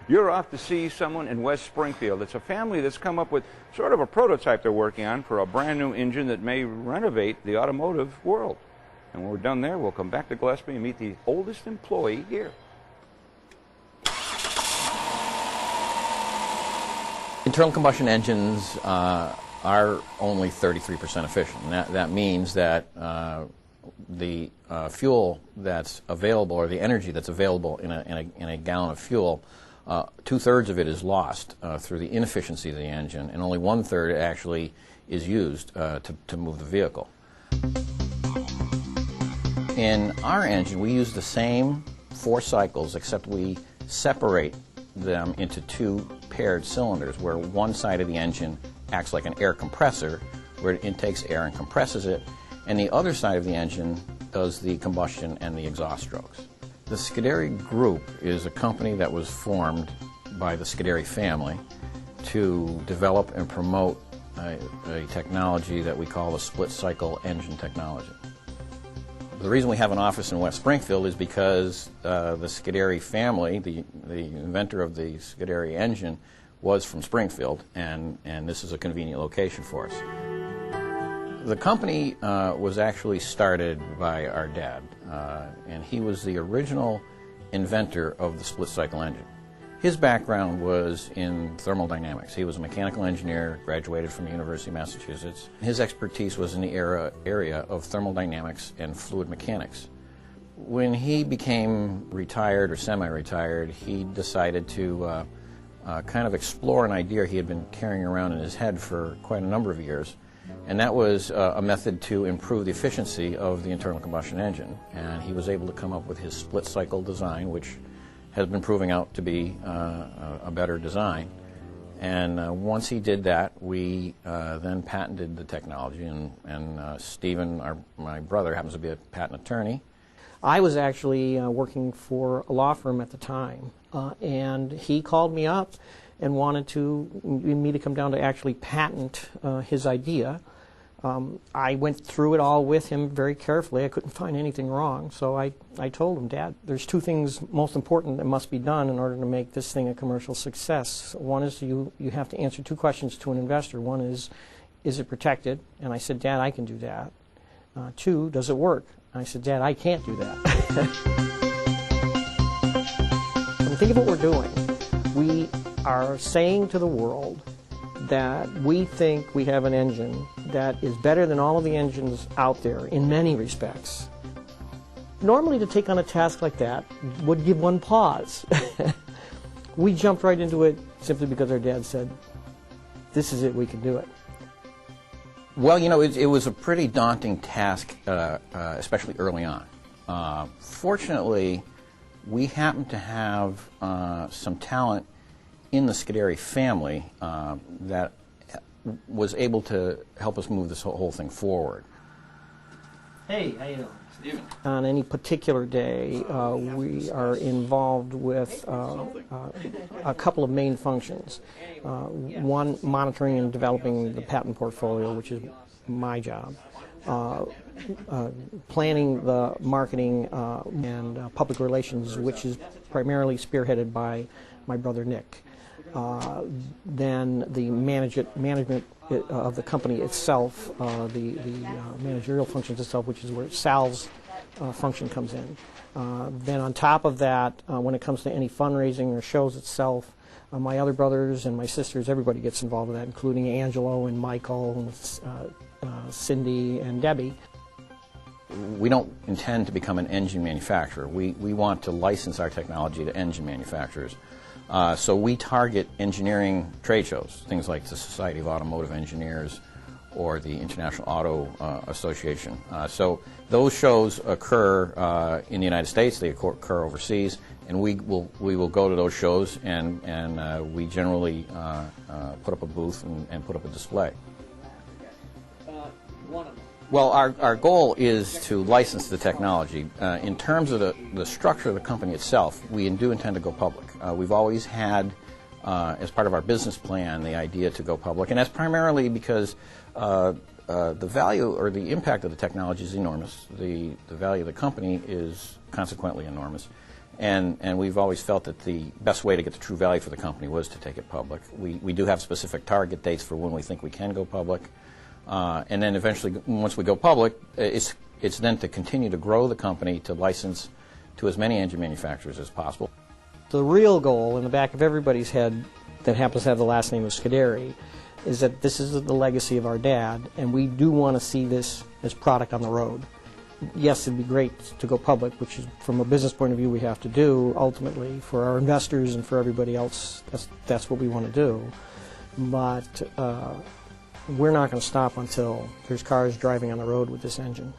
You're off to see someone in West Springfield. It's a family that's come up with sort of a prototype they're working on for a brand new engine that may renovate the automotive world. And when we're done there, we'll come back to Gillespie and meet the oldest employee here. Internal combustion engines are only 33% efficient. And that means that the fuel that's available, or the energy that's available in a gallon of fuel, 2/3 of it is lost through the inefficiency of the engine, and only 1/3 actually is used to move the vehicle. In our engine, we use the same 4 cycles, except we separate them into 2 paired cylinders, where one side of the engine acts like an air compressor, where it intakes air and compresses it, and the other side of the engine does the combustion and the exhaust strokes. The Scuderi Group is a company that was formed by the Scuderi family to develop and promote a technology that we call the split-cycle engine technology. The reason we have an office in West Springfield is because the Scuderi family, the inventor of the Scuderi engine, was from Springfield, and this is a convenient location for us. The company was actually started by our dad, and he was the original inventor of the split-cycle engine. His background was in thermodynamics. He was a mechanical engineer, graduated from the University of Massachusetts. His expertise was in the area of thermodynamics and fluid mechanics. When he became retired or semi-retired, he decided to kind of explore an idea he had been carrying around in his head for quite a number of years, and that was a method to improve the efficiency of the internal combustion engine. And he was able to come up with his split-cycle design, which has been proving out to be a better design. And once he did that, we then patented the technology, and Stephen, my brother, happens to be a patent attorney. I was actually working for a law firm at the time, and he called me up and wanted me to come down to actually patent his idea. I went through it all with him very carefully. I couldn't find anything wrong, so I told him, Dad, there's 2 things most important that must be done in order to make this thing a commercial success. One is you have to answer 2 questions to an investor. One is it protected? And I said, Dad, I can do that. 2, does it work? And I said, Dad, I can't do that. Think of what we're doing. We are saying to the world that we think we have an engine that is better than all of the engines out there in many respects. Normally, to take on a task like that would give one pause. We jumped right into it simply because our dad said, this is it, we can do it. Well, you know, it was a pretty daunting task, especially early on. Fortunately, we happen to have some talent in the Scuderi family that was able to help us move this whole thing forward. Hey, how you doing? Steven. On any particular day, we are involved with a couple of main functions. One, monitoring and developing the patent portfolio, which is my job. Planning the marketing and public relations, which is primarily spearheaded by my brother Nick. Then the management of the company itself, the managerial functions itself, which is where Sal's function comes in. Then on top of that, when it comes to any fundraising or shows itself, my other brothers and my sisters, everybody gets involved with that, including Angelo and Michael and Cindy and Debbie. We don't intend to become an engine manufacturer. We want to license our technology to engine manufacturers. So we target engineering trade shows, things like the Society of Automotive Engineers or the International Auto Association. So those shows occur in the United States, they occur overseas, and we will go to those shows, and we generally put up a booth and put up a display. Well, our goal is to license the technology. In terms of the structure of the company itself, we do intend to go public. We've always had, as part of our business plan, the idea to go public, and that's primarily because the value or the impact of the technology is enormous. The value of the company is consequently enormous. And we've always felt that the best way to get the true value for the company was to take it public. We do have specific target dates for when we think we can go public. And then eventually, once we go public, it's then to continue to grow the company to license to as many engine manufacturers as possible. The real goal in the back of everybody's head that happens to have the last name of Scuderi is that this is the legacy of our dad, and we do want to see this as product on the road. Yes, it'd be great to go public, which is, from a business point of view, we have to do ultimately for our investors and for everybody else. That's what we want to do. But we're not going to stop until there's cars driving on the road with this engine.